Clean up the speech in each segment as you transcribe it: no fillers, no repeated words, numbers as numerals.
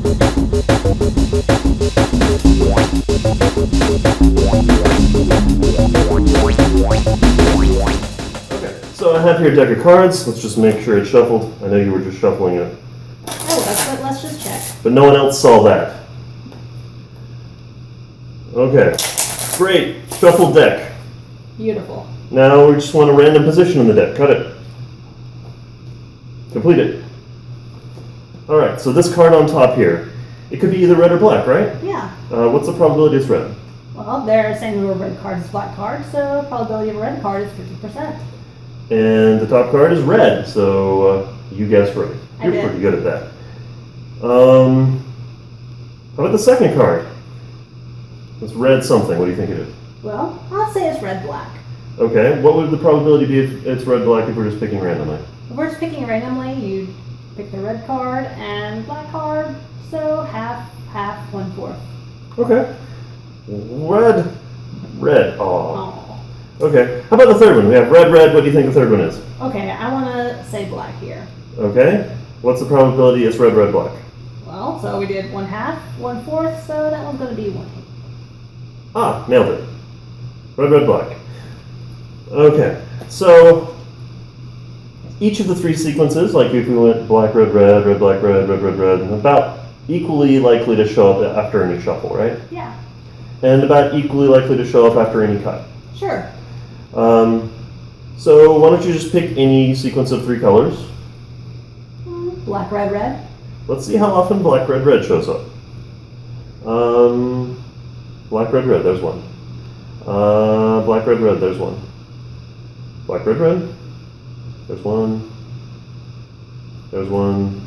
Okay, so I have here a deck of cards. Let's just make sure it's shuffled. I know you were just shuffling it. Oh, let's just check. But no one else saw that. Okay, great. Shuffled deck. Beautiful. Now we just want a random position in the deck. Cut it. Complete it. Alright, so this card on top here, it could be either red or black, right? Yeah. What's the probability it's red? Well, they're saying the red card is black card, so probability of a red card is 50%. And the top card is red, so you guessed right. I You're did. pretty good at that. How about the second card? It's red something. What do you think it is? Well, I'll say it's red black. Okay, what would the probability be if it's red black if we're just picking randomly? If we're just picking randomly, you pick the red card and black card, so half, 1/4. Okay. Red. Aw. Oh. Okay. How about the third one? We have red. What do you think the third one is? Okay, I want to say black here. Okay. What's the probability it's red, black? Well, so we did 1/2, 1/4, so that one's going to be 1/8. Ah, nailed it. Red, black. Okay. So each of the three sequences, like if we went black, red, black, red, about equally likely to show up after any shuffle, right? Yeah, And about equally likely to show up after any cut. sure. So why don't you just pick any sequence of three colors? Black, red. Let's see how often black, red shows up. Black, red, there's one. Black, red, there's one. Black, red, there's one. There's one.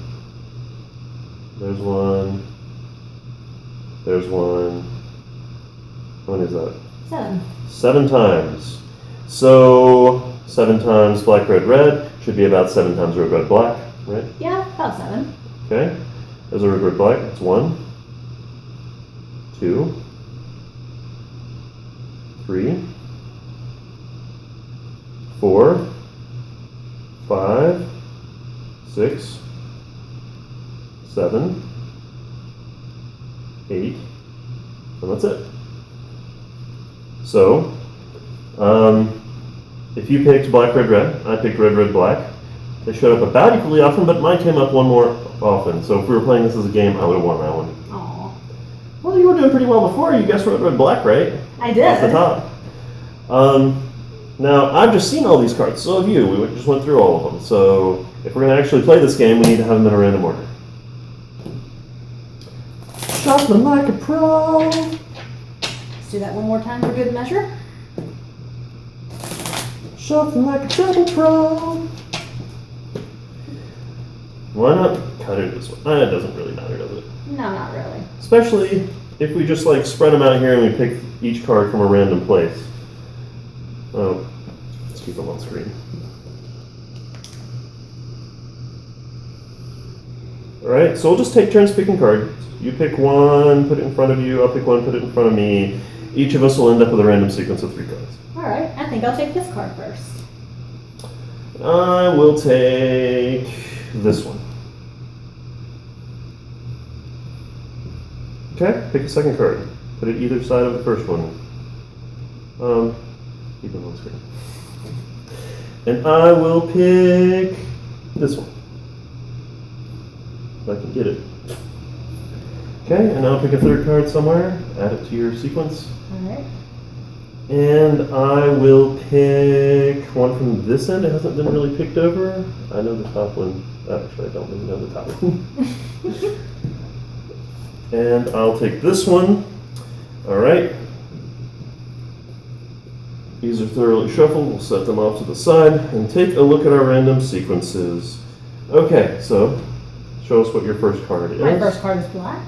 There's one. There's one. How many is that? 7. 7 times. So 7 times black, red should be about 7 times red, black, right? Yeah, about 7. Okay. There's a red, black. That's 1, 2, 3, 4, 5, 6, 7, 8, and that's it. So, if you picked black, red, I picked red, black. They showed up about equally often, but mine came up one more often. So if we were playing this as a game, I would have won that one. Aw. Well, you were doing pretty well before. You guessed red, black, right? I did. Off the top. Now, I've just seen all these cards. So have you. We just went through all of them. So if we're going to actually play this game, we need to have them in a random order. Shuffling like a pro. Let's do that one more time for good measure. Shuffling like a treble pro. Why not cut it this way? It doesn't really matter, does it? No, not really. Especially if we just like spread them out here and we pick each card from a random place. Oh, let's keep them on screen. Alright, so we'll just take turns picking cards. You pick one, put it in front of you, I'll pick one, put it in front of me. Each of us will end up with a random sequence of 3 cards. Alright, I think I'll take this card first. I will take this one. Okay, pick a second card. Put it either side of the first one. Keep it on screen. And I will pick this one. If I can get it. Okay, and I'll pick a third card somewhere. Add it to your sequence. Alright. And I will pick one from this end. It hasn't been really picked over. I know the top one. Actually, I don't really know the top one. And I'll take this one. All right. These are thoroughly shuffled. We'll set them off to the side and take a look at our random sequences. Okay, so show us what your first card is. My first card is black.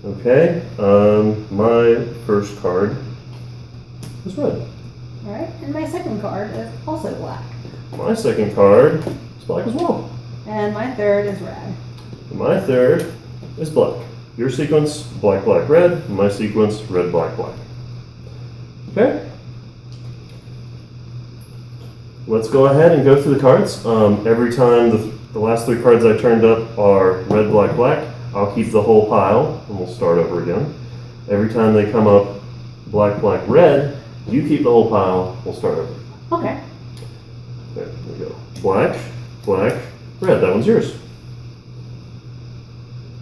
Okay, my first card is red. Alright, and my second card is also black. My second card is black as well. And my third is red. My third is black. Your sequence, black, red. My sequence, red, black. Okay? Let's go ahead and go through the cards. Every time the last 3 cards I turned up are red, black, I'll keep the whole pile, and we'll start over again. Every time they come up black, black, red, you keep the whole pile, we'll start over. Okay. There we go. Black, black, red. That one's yours.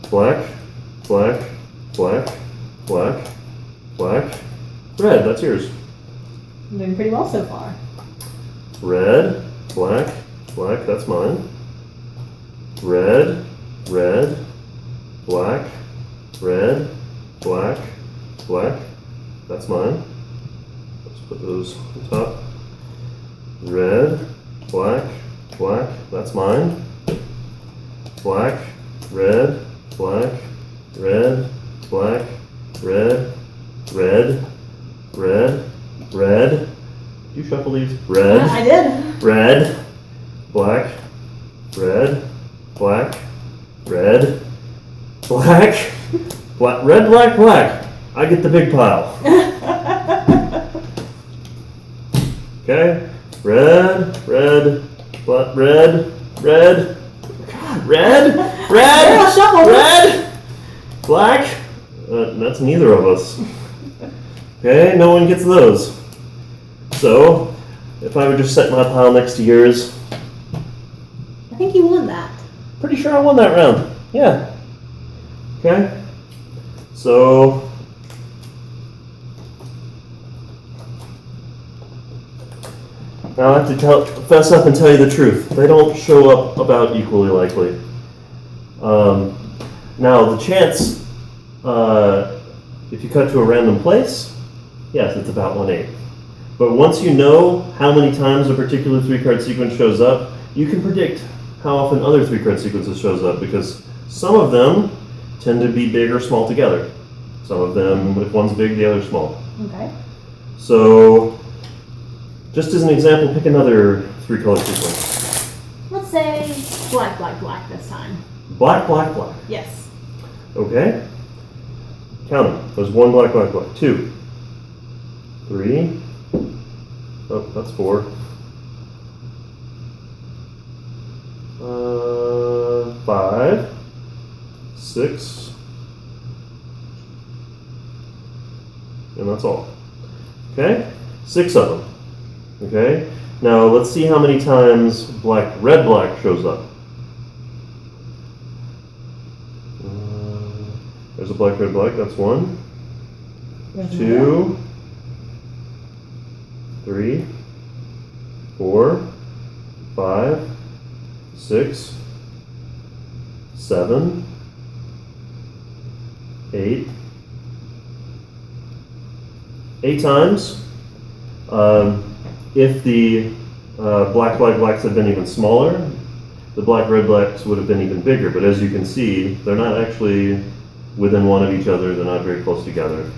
Black, black, black, black, black, red. That's yours. I'm doing pretty well so far. Red, black, black. That's mine. Red, red, black, red, black, black. That's mine. Let's put those on top. Red, black, black. That's mine. Black, red, black, red, black, red, red, red, red. You shuffle these. Red. I did. Red, black, red, black, red, black, black, red, black, black. I get the big pile. Okay. Red, red, black, red, red, God, red, red, shuffle. red, black. That's neither of us. Okay, no one gets those. So, if I would just set my pile next to yours, I think you won that. pretty sure I won that round. Yeah. Okay. So, now I have to fess up and tell you the truth. They don't show up about equally likely. Now, the chance, if you cut to a random place, yes, it's about 1/8. But once you know how many times a particular 3-card sequence shows up, you can predict how often other 3-card sequences shows up, because some of them tend to be big or small together. Some of them, if one's big, the other's small. Okay. So, just as an example, pick another 3-color sequence. Let's say black, black, black this time. Black, black, black. Yes. Okay. Count them. There's 1 black, black, black. 2. 3. Oh, that's 4. 5. 6. And that's all. Okay? 6 of them. Okay? Now let's see how many times black, red, black shows up. There's a black, red, black. That's 1. There's 2. 3. 4. 5. 6. 7. 8. 8 times. If the black, black, blacks had been even smaller, the black, red, blacks would have been even bigger. But as you can see, they're not actually within one of each other. They're not very close together.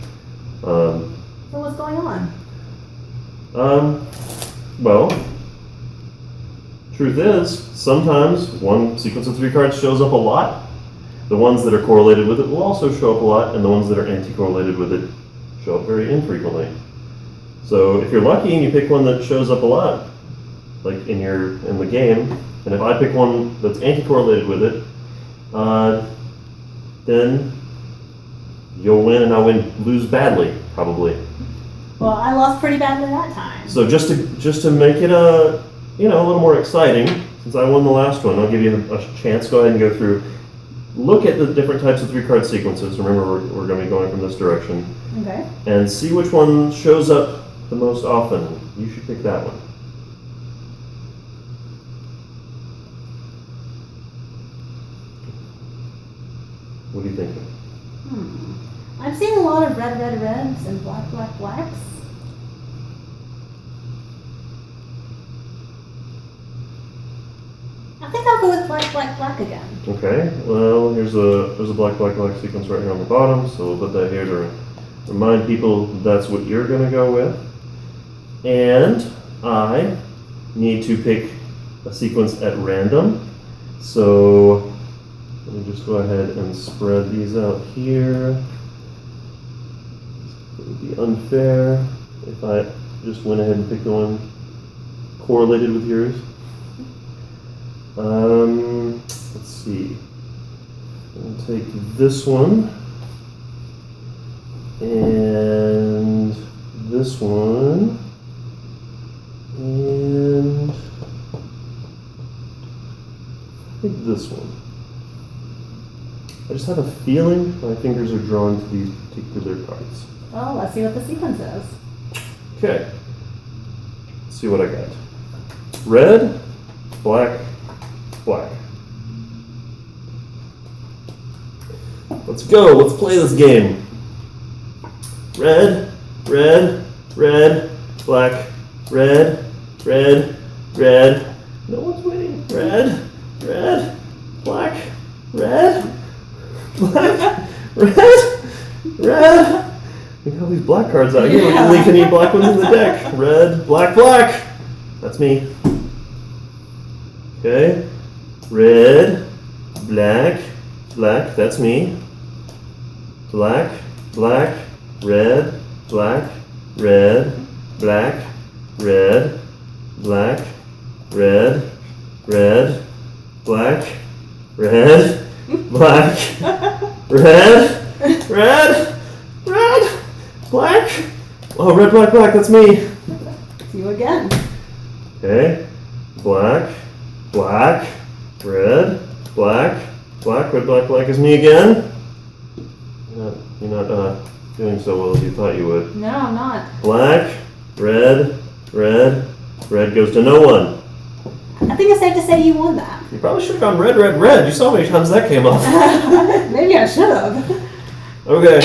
So what's going on? Well, truth is, sometimes one sequence of 3 cards shows up a lot. The ones that are correlated with it will also show up a lot, and the ones that are anti-correlated with it show up very infrequently. So if you're lucky and you pick one that shows up a lot, like in the game, and if I pick one that's anti-correlated with it, then you'll win and I'll lose badly, probably. Well, I lost pretty badly that time. So just to make it a little more exciting, since I won the last one, I'll give you a chance. Go ahead and go through. Look at the different types of 3-card sequences. Remember, we're going to be going from this direction. Okay. And see which one shows up the most often. You should pick that one. What are you thinking? I'm seeing a lot of red, red, reds and black, black, blacks. I think I'll go with black, black, black again. Okay. Well, there's a black, black, black sequence right here on the bottom, so we'll put that here to remind people that's what you're going to go with. And I need to pick a sequence at random. So let me just go ahead and spread these out here. It would be unfair if I just went ahead and picked the one correlated with yours. Let's see. And take this one and this one and I think this one. I just have a feeling my fingers are drawn to these particular cards. Well, let's see what the sequence is. Okay. Let's see what I got. Red, black, black. Let's go. Let's play this game. Red, red, red, black, red, red, red. No one's winning. Red, red, black, red, black, red, red. Look at all these black cards out here. We can leave any black ones in the deck. Red, black, black. That's me. Okay. Red, black, black. That's me. Black, black, red, black, red, black, red, black, red, red, black, red, black, red, red, red, black. Oh, red, black, black. That's me. See you again. Okay. Black, black, red, black, black, red, black, black is me again. You're not doing so well as you thought you would. No, I'm not. Black, red, red, red goes to no one. I think it's safe to say you won that. You probably should have gone red, red, red. You saw how many times that came up. Maybe I should have. Okay.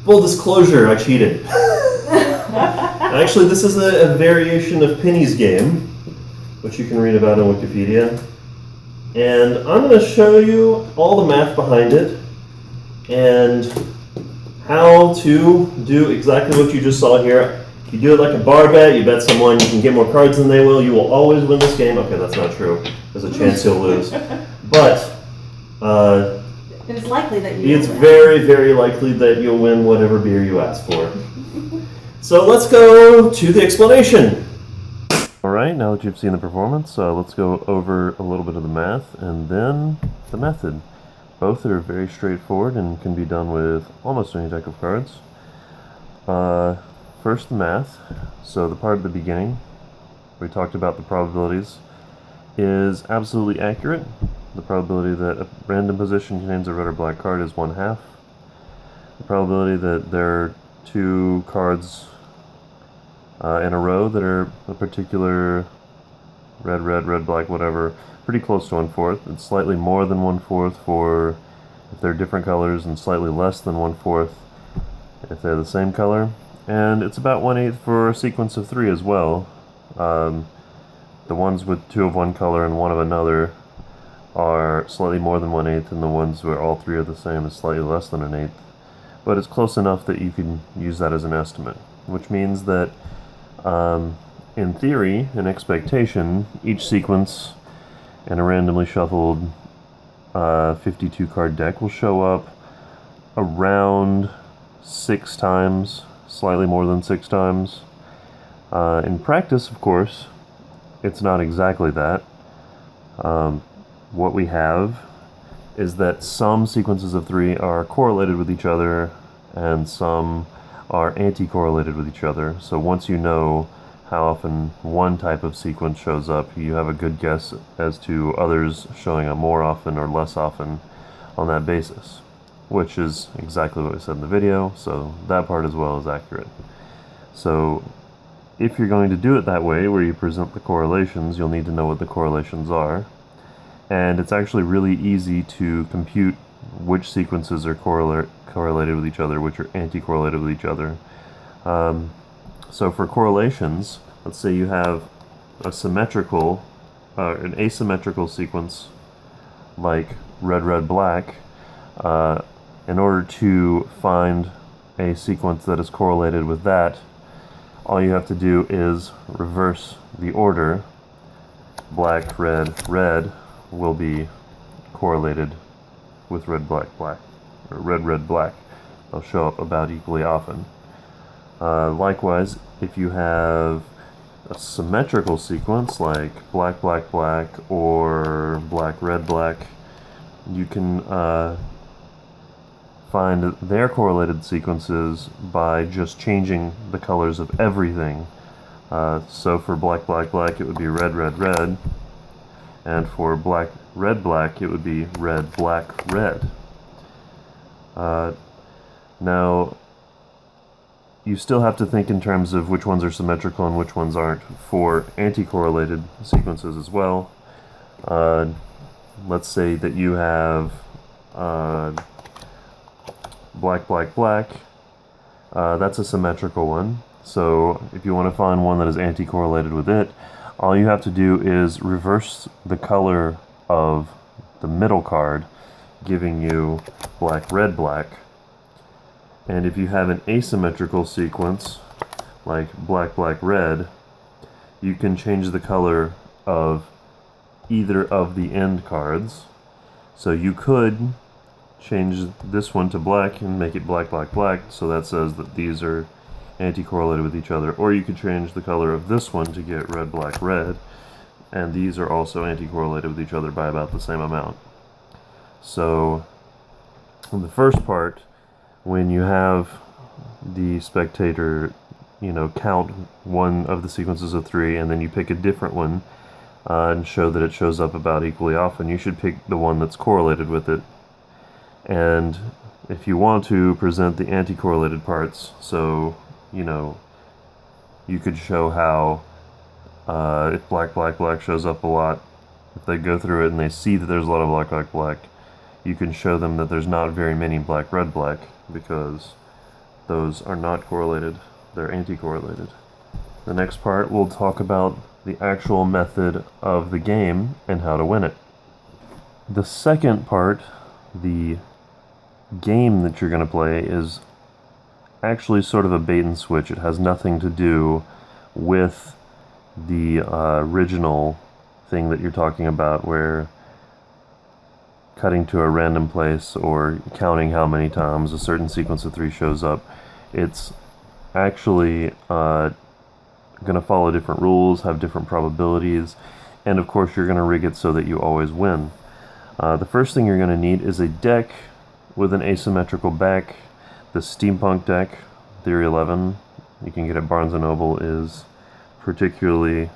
Full disclosure, I cheated. Actually, this is a variation of Penny's game, which you can read about on Wikipedia. And I'm going to show you all the math behind it and how to do exactly what you just saw here. You do it like a bar bet, you bet someone you can get more cards than they will, you will always win this game. Okay, that's not true. There's a chance you'll lose. But it's likely that you it's will win. very, very likely that you'll win whatever beer you ask for. So let's go to the explanation. All right, now that you've seen the performance, let's go over a little bit of the math and then the method. Both are very straightforward and can be done with almost any deck of cards. First, the math. So the part at the beginning, we talked about the probabilities, is absolutely accurate. The probability that a random position contains a red or black card is 1/2. The probability that there are two cards in a row that are a particular red, red, red, black, whatever, pretty close to 1/4. It's slightly more than 1/4 for if they're different colors and slightly less than 1/4 if they're the same color. And it's about 1/8 for a sequence of 3 as well. The ones with 2 of one color and 1 of another are slightly more than 1/8, and the ones where all 3 are the same is slightly less than 1/8. But it's close enough that you can use that as an estimate, which means that in theory, in expectation, each sequence in a randomly shuffled 52 card deck will show up around 6 times, slightly more than 6 times. In practice, of course, it's not exactly that. What we have is that some sequences of 3 are correlated with each other and some are anti-correlated with each other. So once you know how often one type of sequence shows up, you have a good guess as to others showing up more often or less often on that basis, which is exactly what we said in the video, so that part as well is accurate. So if you're going to do it that way, where you present the correlations, you'll need to know what the correlations are. And it's actually really easy to compute which sequences are correlated with each other, which are anti-correlated with each other. So for correlations, let's say you have a symmetrical, an asymmetrical sequence like red, red, black. In order to find a sequence that is correlated with that, all you have to do is reverse the order. Black, red, red will be correlated with red, black, black, or red, red, black. They'll show up about equally often. Likewise, if you have a symmetrical sequence like black, black, black, or black, red, black, you can find their correlated sequences by just changing the colors of everything. So for black, black, black, it would be red, red, red. And for black, red, black, it would be red, black, red. Now, you still have to think in terms of which ones are symmetrical and which ones aren't for anti-correlated sequences as well. Let's say that you have black, black, black. That's a symmetrical one. So if you want to find one that is anti-correlated with it, all you have to do is reverse the color of the middle card, giving you black, red, black. And if you have an asymmetrical sequence, like black, black, red, you can change the color of either of the end cards. So you could change this one to black and make it black, black, black, so that says that these are anti-correlated with each other. Or you could change the color of this one to get red, black, red, and these are also anti-correlated with each other by about the same amount. So in the first part, when you have the spectator, count one of the sequences of three, and then you pick a different one and show that it shows up about equally often, you should pick the one that's correlated with it. And if you want to present the anti-correlated parts, so, you could show how if black, black, black shows up a lot, if they go through it and they see that there's a lot of black, black, black, you can show them that there's not very many black, red, black, because those are not correlated, they're anti-correlated. The next part, we'll talk about the actual method of the game and how to win it. The second part, the game that you're going to play, is actually sort of a bait and switch. It has nothing to do with the original thing that you're talking about, where cutting to a random place or counting how many times a certain sequence of three shows up. It's actually going to follow different rules, have different probabilities, and of course you're going to rig it so that you always win. The first thing you're going to need is a deck with an asymmetrical back. The Steampunk deck, Theory 11, you can get at Barnes & Noble, is particularly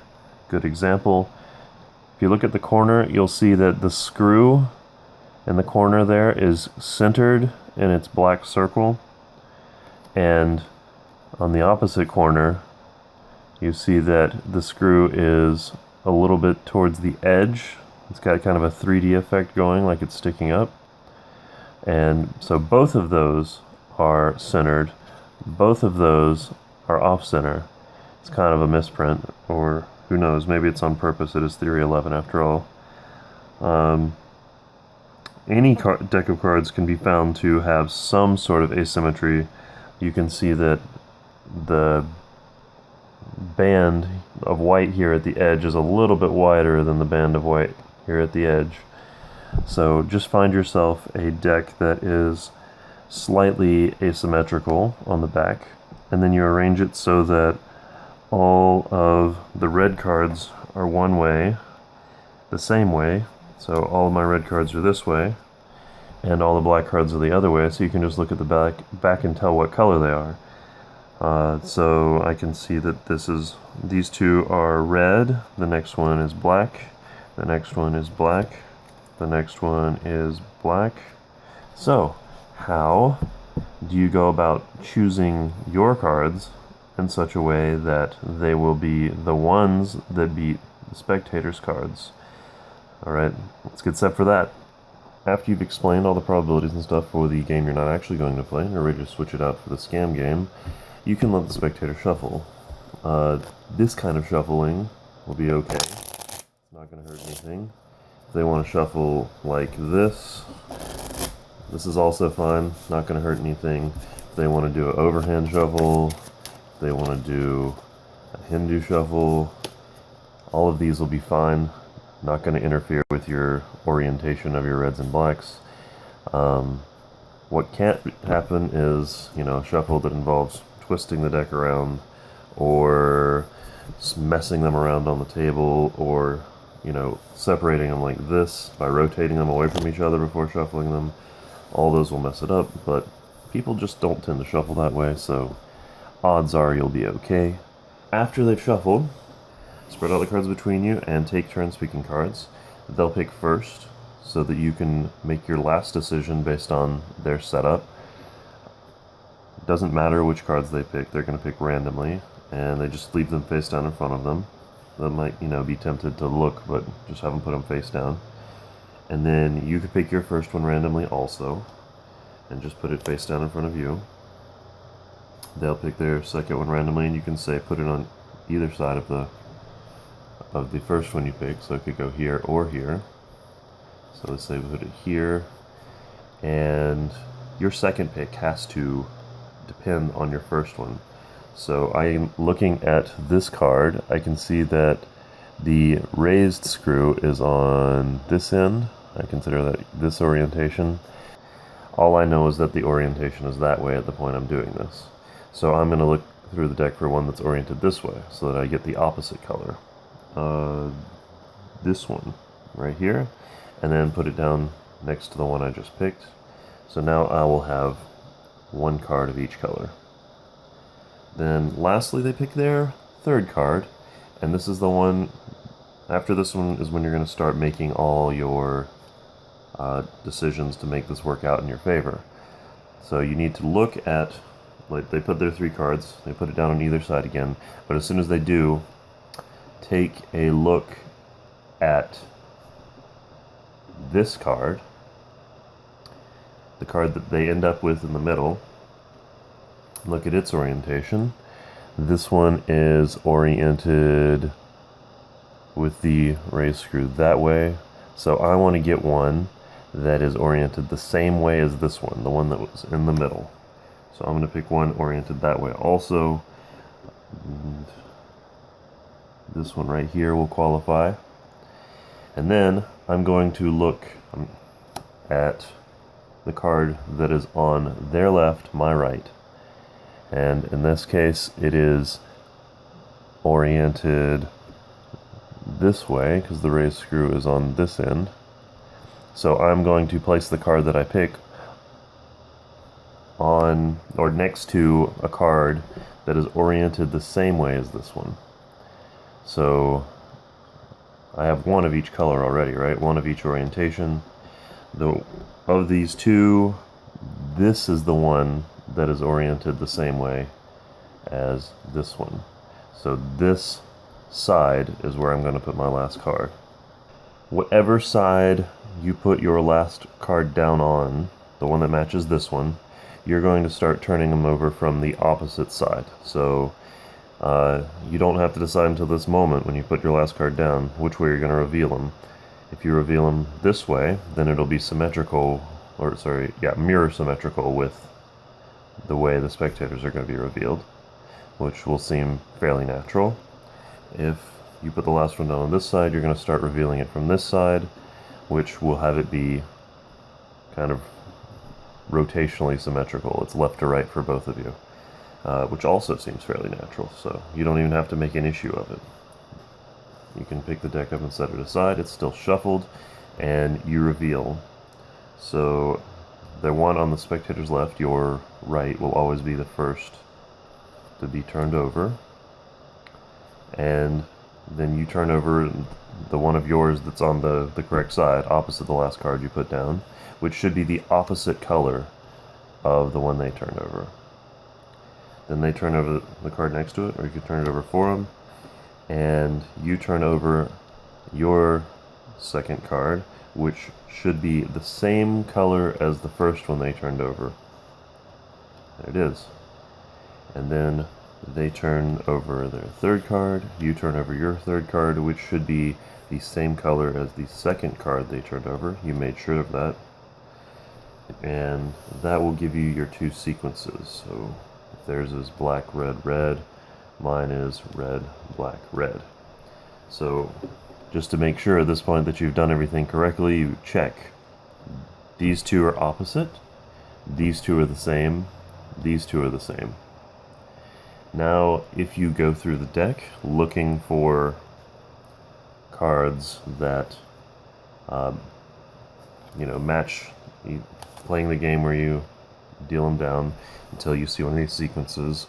good example. If you look at the corner, you'll see that the screw in the corner there is centered in its black circle, and on the opposite corner you see that the screw is a little bit towards the edge. It's got kind of a 3D effect going, like it's sticking up. And so both of those are centered, both of those are off center. It's kind of a misprint, or who knows, maybe it's on purpose. It is Theory 11 after all. Any deck of cards can be found to have some sort of asymmetry. You can see that the band of white here at the edge is a little bit wider than the band of white here at the edge. So just find yourself a deck that is slightly asymmetrical on the back, and then you arrange it so that all of the red cards are one way, the same way. So all of my red cards are this way, and all the black cards are the other way, so you can just look at the back and tell what color they are. So I can see that these two are red, the next one is black, the next one is black, the next one is black. So, how do you go about choosing your cards in such a way that they will be the ones that beat the spectators' cards? Alright, let's get set for that. After you've explained all the probabilities and stuff for the game you're not actually going to play, and you're ready to switch it out for the scam game, you can let the spectator shuffle. This kind of shuffling will be okay. It's not going to hurt anything. If they want to shuffle like this is also fine, not going to hurt anything. If they want to do an overhand shuffle, if they want to do a Hindu shuffle, all of these will be fine. Not going to interfere with your orientation of your reds and blacks. What can't happen is, a shuffle that involves twisting the deck around, or messing them around on the table, or separating them like this by rotating them away from each other before shuffling them. All those will mess it up, but people just don't tend to shuffle that way, so odds are you'll be okay. After they've shuffled, spread out the cards between you and take turns picking cards. They'll pick first so that you can make your last decision based on their setup. It doesn't matter which cards they pick, they're going to pick randomly, and they just leave them face down in front of them. They might, be tempted to look, but just have them put them face down. And then you could pick your first one randomly also, and just put it face down in front of you. They'll pick their second one randomly, and you can say put it on either side of the first one you pick, so it could go here or here. So let's say put it here, and your second pick has to depend on your first one. So I'm looking at this card. I can see that the raised screw is on this end. I consider that this orientation. All I know is that the orientation is that way at the point I'm doing this. So I'm going to look through the deck for one that's oriented this way so that I get the opposite color. This one right here, and then put it down next to the one I just picked. So now I will have one card of each color. Then lastly, they pick their third card, and this is the one, after this one is when you're going to start making all your decisions to make this work out in your favor. So you need to look at, like, they put their three cards, they put it down on either side again, but as soon as they do, take a look at this card, the card that they end up with in the middle. Look at its orientation. This one is oriented with the raised screw that way, so I want to get one that is oriented the same way as this one, the one that was in the middle. So I'm going to pick one oriented that way also. And this one right here will qualify. And then I'm going to look at the card that is on their left, my right. And in this case, it is oriented this way because the raised screw is on this end. So I'm going to place the card that I pick on or next to a card that is oriented the same way as this one. So I have one of each color already, right? One of each orientation. Of these two, this is the one that is oriented the same way as this one. So this side is where I'm going to put my last card. Whatever side you put your last card down on, the one that matches this one, you're going to start turning them over from the opposite side. So you don't have to decide until this moment when you put your last card down which way you're going to reveal them. If you reveal them this way, then it'll be mirror symmetrical with the way the spectators are going to be revealed, which will seem fairly natural. If you put the last one down on this side, you're going to start revealing it from this side, which will have it be kind of rotationally symmetrical. It's left to right for both of you, which also seems fairly natural, so you don't even have to make an issue of it. You can pick the deck up and set it aside. It's still shuffled, and you reveal. So the one on the spectator's left, your right, will always be the first to be turned over. And then you turn over the one of yours that's on the correct side, opposite the last card you put down, which should be the opposite color of the one they turned over. Then they turn over the card next to it, or you could turn it over for them, and you turn over your second card, which should be the same color as the first one they turned over. There it is. And then they turn over their third card, you turn over your third card, which should be the same color as the second card they turned over. You made sure of that. And that will give you your two sequences. So if theirs is black, red, red, mine is red, black, red. So just to make sure at this point that you've done everything correctly, you check. These two are opposite, these two are the same, these two are the same. Now, if you go through the deck looking for cards that, match playing the game where you deal them down until you see one of these sequences.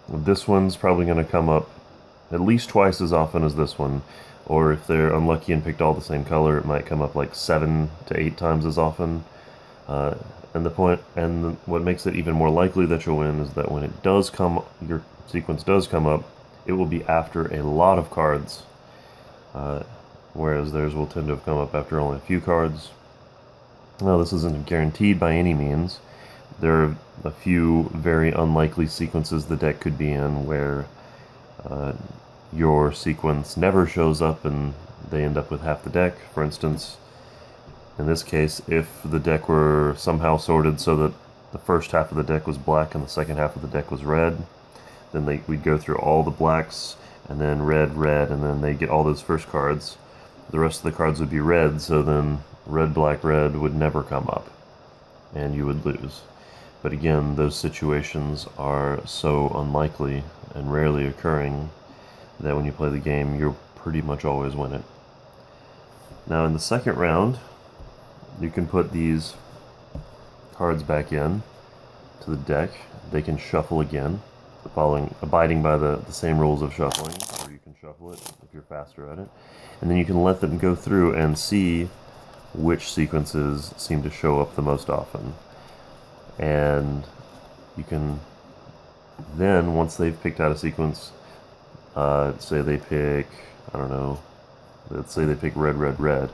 This one's probably going to come up at least twice as often as this one, or if they're unlucky and picked all the same color, it might come up like 7 to 8 times as often. What makes it even more likely that you'll win is that when it does come, your sequence does come up, it will be after a lot of cards, whereas theirs will tend to have come up after only a few cards. Now, this isn't guaranteed by any means. There are a few very unlikely sequences the deck could be in where your sequence never shows up and they end up with half the deck. For instance, in this case, if the deck were somehow sorted so that the first half of the deck was black and the second half of the deck was red, then we'd go through all the blacks and then red, and then they get all those first cards. The rest of the cards would be red, so then red, black, red would never come up, and you would lose. But again, those situations are so unlikely and rarely occurring that when you play the game, you'll pretty much always win it. Now, in the second round, you can put these cards back in to the deck. They can shuffle again, abiding by the same rules of shuffling, or you can shuffle it if you're faster at it. And then you can let them go through and see which sequences seem to show up the most often. And you can then, once they've picked out a sequence, say they pick, let's say they pick red, red,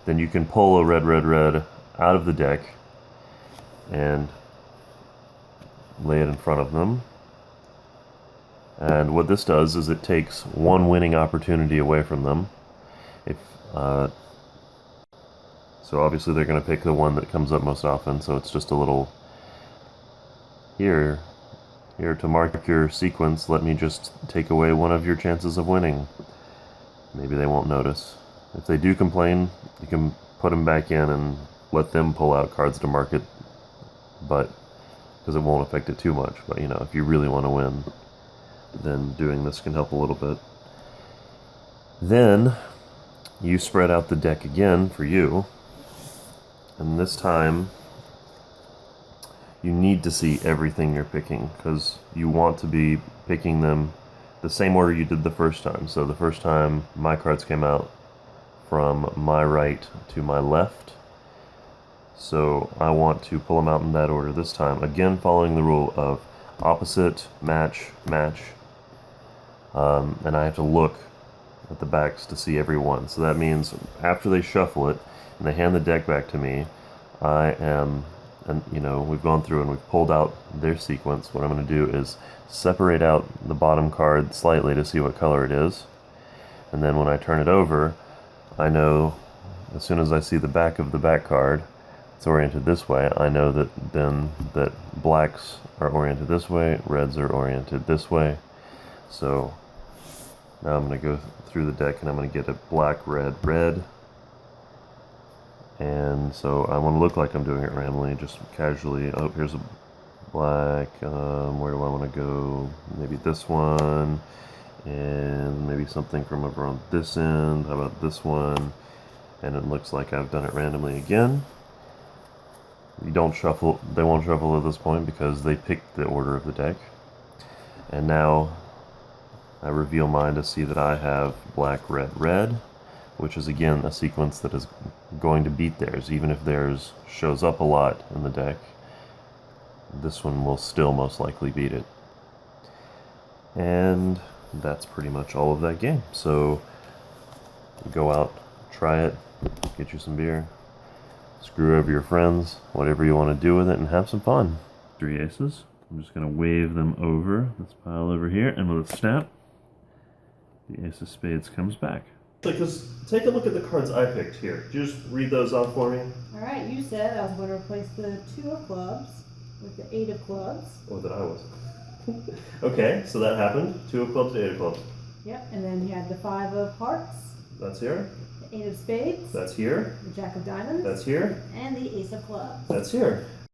then you can pull a red, red out of the deck and lay it in front of them. And what this does is it takes one winning opportunity away from them. So obviously they're going to pick the one that comes up most often, so it's just a little, here to mark your sequence, let me just take away one of your chances of winning. Maybe they won't notice. If they do complain, you can put them back in and let them pull out cards to mark it, but because it won't affect it too much. But if you really want to win, then doing this can help a little bit. Then you spread out the deck again for you, and this time you need to see everything you're picking, because you want to be picking them the same order you did the first time. So the first time my cards came out from my right to my left, so I want to pull them out in that order this time, again following the rule of opposite, match, and I have to look at the backs to see every one. So that means after they shuffle it and they hand the deck back to me, we've gone through and we've pulled out their sequence. What I'm going to do is separate out the bottom card slightly to see what color it is, and then when I turn it over, I know as soon as I see the back of the back card, it's oriented this way. I know that blacks are oriented this way, reds are oriented this way. So now I'm going to go through the deck and I'm going to get a black, red. And so I want to look like I'm doing it randomly, just casually. Oh, here's a black. Where do I want to go? Maybe this one. And maybe something from over on this end. How about this one? And it looks like I've done it randomly again. You don't shuffle. They won't shuffle at this point because they picked the order of the deck. And now I reveal mine to see that I have black, red, which is again a sequence that is going to beat theirs. Even if theirs shows up a lot in the deck, this one will still most likely beat it. And that's pretty much all of that game. So go out, try it, get you some beer, screw over your friends, whatever you want to do with it, and have some fun. 3 aces. I'm just going to wave them over this pile over here, and with a snap, the ace of spades comes back. Because take a look at the cards I picked here. Could you just read those off for me? Alright, you said I was going to replace the 2 of clubs with the 8 of clubs. Or that I was. Okay, so that happened. 2 of clubs, 8 of clubs. Yep, and then you had the 5 of hearts. That's here. The 8 of spades. That's here. The Jack of diamonds. That's here. And the Ace of clubs. That's here.